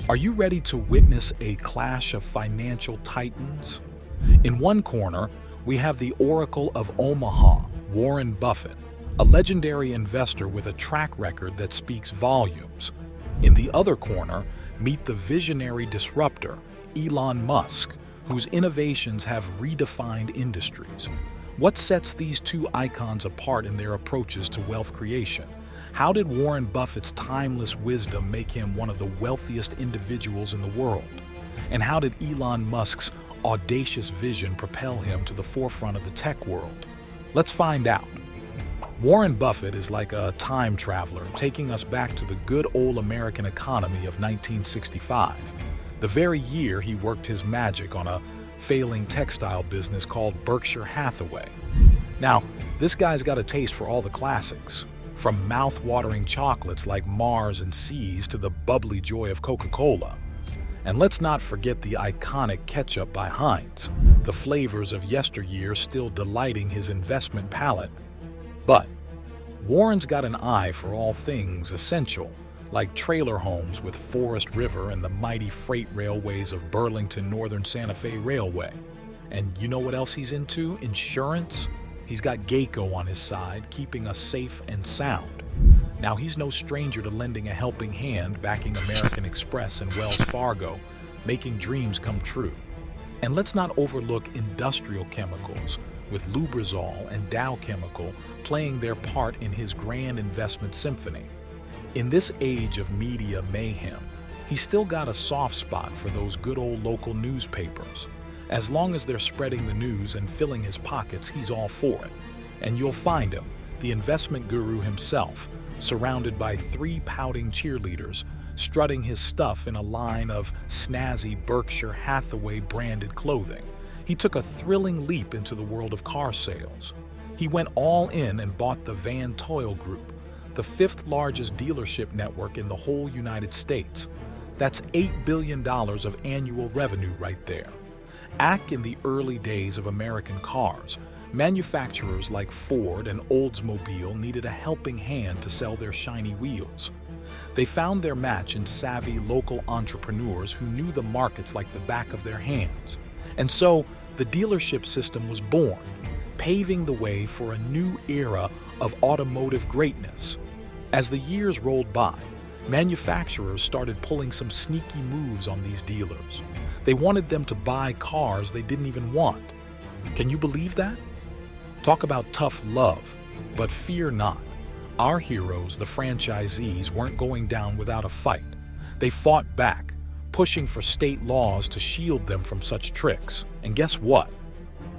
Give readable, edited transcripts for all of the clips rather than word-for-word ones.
Are you ready to witness a clash of financial titans? In one corner, we have the Oracle of Omaha, Warren Buffett, a legendary investor with a track record that speaks volumes. In the other corner, meet the visionary disruptor, Elon Musk, whose innovations have redefined industries. What sets these two icons apart in their approaches to wealth creation? How did Warren Buffett's timeless wisdom make him one of the wealthiest individuals in the world? And how did Elon Musk's audacious vision propel him to the forefront of the tech world? Let's find out. Warren Buffett is like a time traveler, taking us back to the good old American economy of 1965, the very year he worked his magic on a failing textile business called Berkshire Hathaway. Now, this guy's got a taste for all the classics, from mouth-watering chocolates like Mars and Seas to the bubbly joy of Coca-Cola. And let's not forget the iconic ketchup by Heinz, the flavors of yesteryear still delighting his investment palate. But Warren's got an eye for all things essential, like trailer homes with Forest River and the mighty freight railways of Burlington Northern Santa Fe Railway. And you know what else he's into? Insurance? He's got Geico on his side, keeping us safe and sound. Now, he's no stranger to lending a helping hand, backing American Express and Wells Fargo, making dreams come true. And let's not overlook industrial chemicals, with Lubrizol and Dow Chemical playing their part in his grand investment symphony. In this age of media mayhem, he's still got a soft spot for those good old local newspapers. As long as they're spreading the news and filling his pockets, he's all for it. And you'll find him, the investment guru himself, surrounded by 3 pouting cheerleaders, strutting his stuff in a line of snazzy Berkshire Hathaway branded clothing. He took a thrilling leap into the world of car sales. He went all in and bought the Van Tuyl Group, the 5th largest dealership network in the whole United States. That's $8 billion of annual revenue right there. In the early days of American cars, manufacturers like Ford and Oldsmobile needed a helping hand to sell their shiny wheels. They found their match in savvy local entrepreneurs who knew the markets like the back of their hands. And so, the dealership system was born, paving the way for a new era of automotive greatness. As the years rolled by, manufacturers started pulling some sneaky moves on these dealers. They wanted them to buy cars they didn't even want. Can you believe that? Talk about tough love, but fear not. Our heroes, the franchisees, weren't going down without a fight. They fought back, pushing for state laws to shield them from such tricks. And guess what?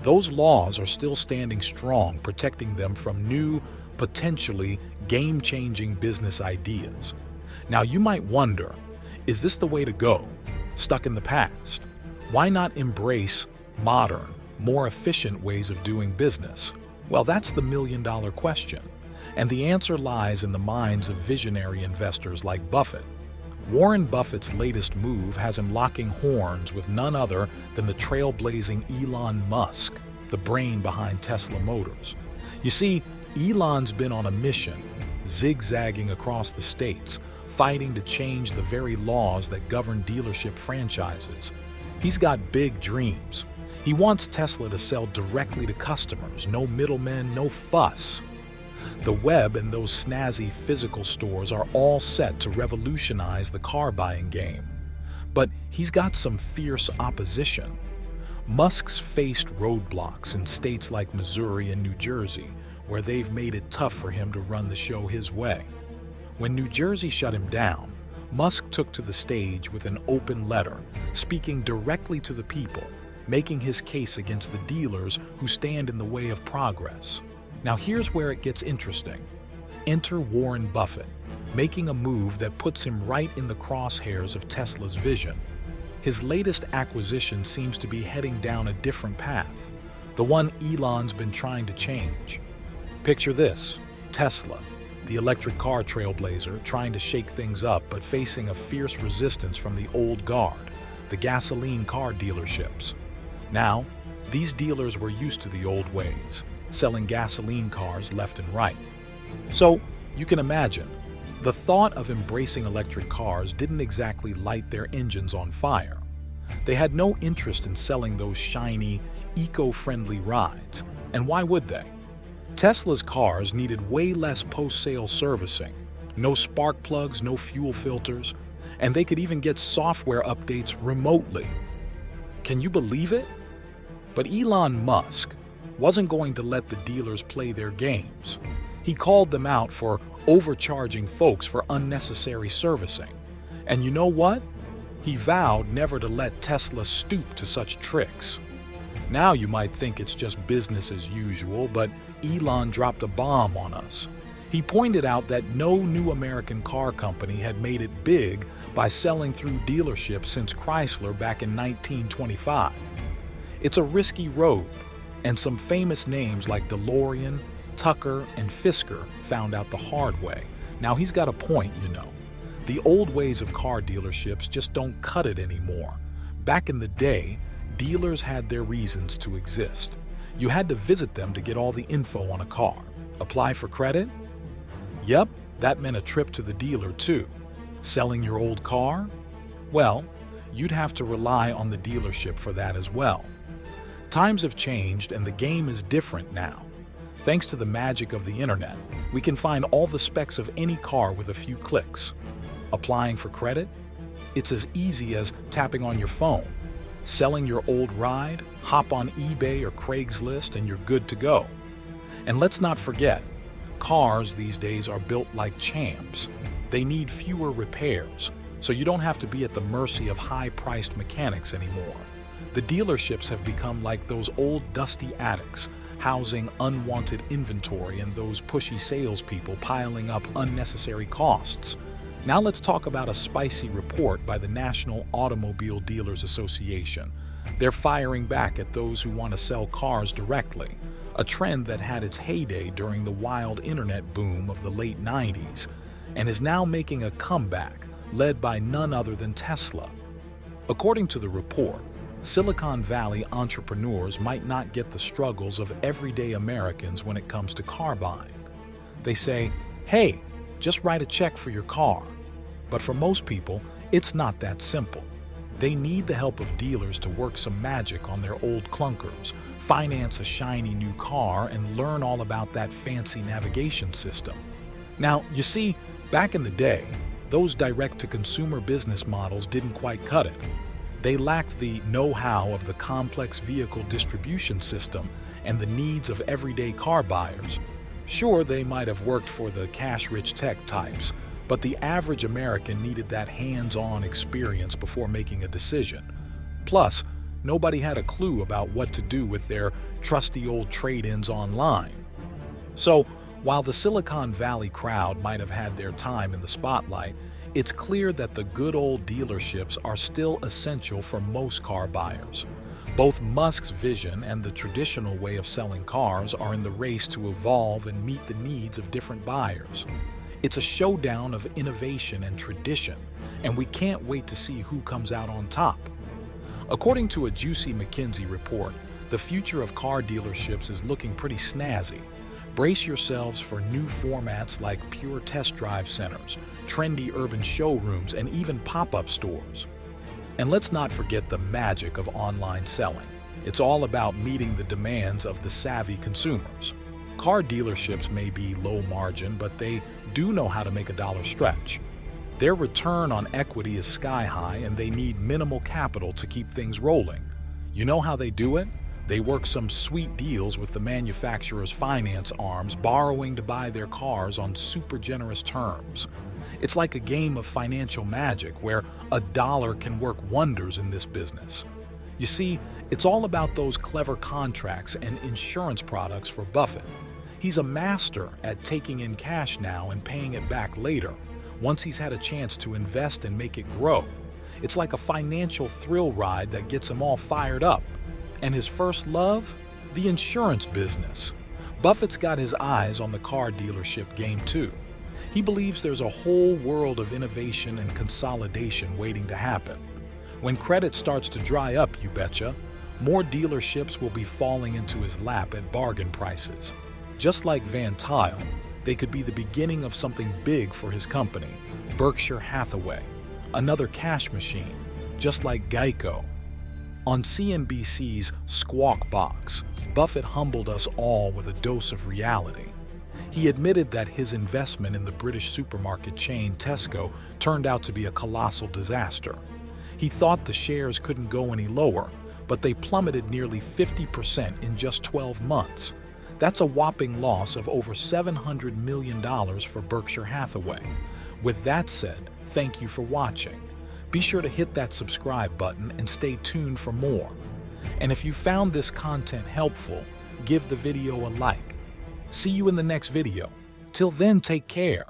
Those laws are still standing strong, protecting them from new, potentially game-changing business ideas. Now you might wonder, is this the way to go? Stuck in the past? Why not embrace modern, more efficient ways of doing business? Well, that's the million-dollar question. And the answer lies in the minds of visionary investors like Buffett. Warren Buffett's latest move has him locking horns with none other than the trailblazing Elon Musk, the brain behind Tesla Motors. You see, Elon's been on a mission, zigzagging across the states, fighting to change the very laws that govern dealership franchises. He's got big dreams. He wants Tesla to sell directly to customers, no middlemen, no fuss. The web and those snazzy physical stores are all set to revolutionize the car buying game. But he's got some fierce opposition. Musk's faced roadblocks in states like Missouri and New Jersey, where they've made it tough for him to run the show his way. When New Jersey shut him down, Musk took to the stage with an open letter, speaking directly to the people, making his case against the dealers who stand in the way of progress. Now here's where it gets interesting. Enter Warren Buffett, making a move that puts him right in the crosshairs of Tesla's vision. His latest acquisition seems to be heading down a different path, the one Elon's been trying to change. Picture this, Tesla, the electric car trailblazer, trying to shake things up but facing a fierce resistance from the old guard, the gasoline car dealerships. Now, these dealers were used to the old ways, selling gasoline cars left and right. So, you can imagine, The thought of embracing electric cars didn't exactly light their engines on fire. They had no interest in selling those shiny, eco-friendly rides, and why would they? Tesla's cars needed way less post-sale servicing, no spark plugs, no fuel filters, and they could even get software updates remotely. Can you believe it? But Elon Musk wasn't going to let the dealers play their games. He called them out for overcharging folks for unnecessary servicing. And you know what? He vowed never to let Tesla stoop to such tricks. Now you might think it's just business as usual, but Elon dropped a bomb on us. He pointed out that no new American car company had made it big by selling through dealerships since Chrysler back in 1925. It's a risky road, and some famous names like DeLorean, Tucker, and Fisker found out the hard way. Now he's got a point, you know. The old ways of car dealerships just don't cut it anymore. Back in the day, dealers had their reasons to exist. You had to visit them to get all the info on a car. Apply for credit? Yep, that meant a trip to the dealer too. Selling your old car? Well, you'd have to rely on the dealership for that as well. Times have changed and the game is different now. Thanks to the magic of the internet, we can find all the specs of any car with a few clicks. Applying for credit? It's as easy as tapping on your phone. Selling your old ride? Hop on eBay or Craigslist and you're good to go. And let's not forget, cars these days are built like champs. They need fewer repairs, so you don't have to be at the mercy of high-priced mechanics anymore. The dealerships have become like those old dusty attics, housing unwanted inventory and those pushy salespeople piling up unnecessary costs. Now let's talk about a spicy report by the National Automobile Dealers Association. They're firing back at those who want to sell cars directly, a trend that had its heyday during the wild internet boom of the late 90s, and is now making a comeback, led by none other than Tesla. According to the report, Silicon Valley entrepreneurs might not get the struggles of everyday Americans when it comes to car buying. They say, hey, just write a check for your car. But for most people, it's not that simple. They need the help of dealers to work some magic on their old clunkers, finance a shiny new car, and learn all about that fancy navigation system. Now, you see, back in the day, those direct-to-consumer business models didn't quite cut it. They lacked the know-how of the complex vehicle distribution system and the needs of everyday car buyers. Sure, they might have worked for the cash-rich tech types, but the average American needed that hands-on experience before making a decision. Plus, nobody had a clue about what to do with their trusty old trade-ins online. So, while the Silicon Valley crowd might have had their time in the spotlight, it's clear that the good old dealerships are still essential for most car buyers. Both Musk's vision and the traditional way of selling cars are in the race to evolve and meet the needs of different buyers. It's a showdown of innovation and tradition, and we can't wait to see who comes out on top. According to a juicy McKinsey report, the future of car dealerships is looking pretty snazzy. Brace yourselves for new formats like pure test drive centers, trendy urban showrooms, and even pop-up stores. And let's not forget the magic of online selling. It's all about meeting the demands of the savvy consumers. Car dealerships may be low margin, but they do know how to make a dollar stretch. Their return on equity is sky high, and they need minimal capital to keep things rolling. You know how they do it? They work some sweet deals with the manufacturer's finance arms, borrowing to buy their cars on super generous terms. It's like a game of financial magic where a dollar can work wonders in this business. You see, it's all about those clever contracts and insurance products for Buffett. He's a master at taking in cash now and paying it back later, once he's had a chance to invest and make it grow. It's like a financial thrill ride that gets him all fired up. And his first love? The insurance business. Buffett's got his eyes on the car dealership game too. He believes there's a whole world of innovation and consolidation waiting to happen. When credit starts to dry up, you betcha, more dealerships will be falling into his lap at bargain prices. Just like Van Tile, They could be the beginning of something big for his company, Berkshire Hathaway, another cash machine, just like Geico. On CNBC's Squawk Box, Buffett humbled us all with a dose of reality. He admitted that his investment in the British supermarket chain Tesco turned out to be a colossal disaster. He thought the shares couldn't go any lower, but they plummeted nearly 50% in just 12 months. That's a whopping loss of over $700 million for Berkshire Hathaway. With that said, thank you for watching. Be sure to hit that subscribe button and stay tuned for more. And if you found this content helpful, give the video a like. See you in the next video. Till then, take care.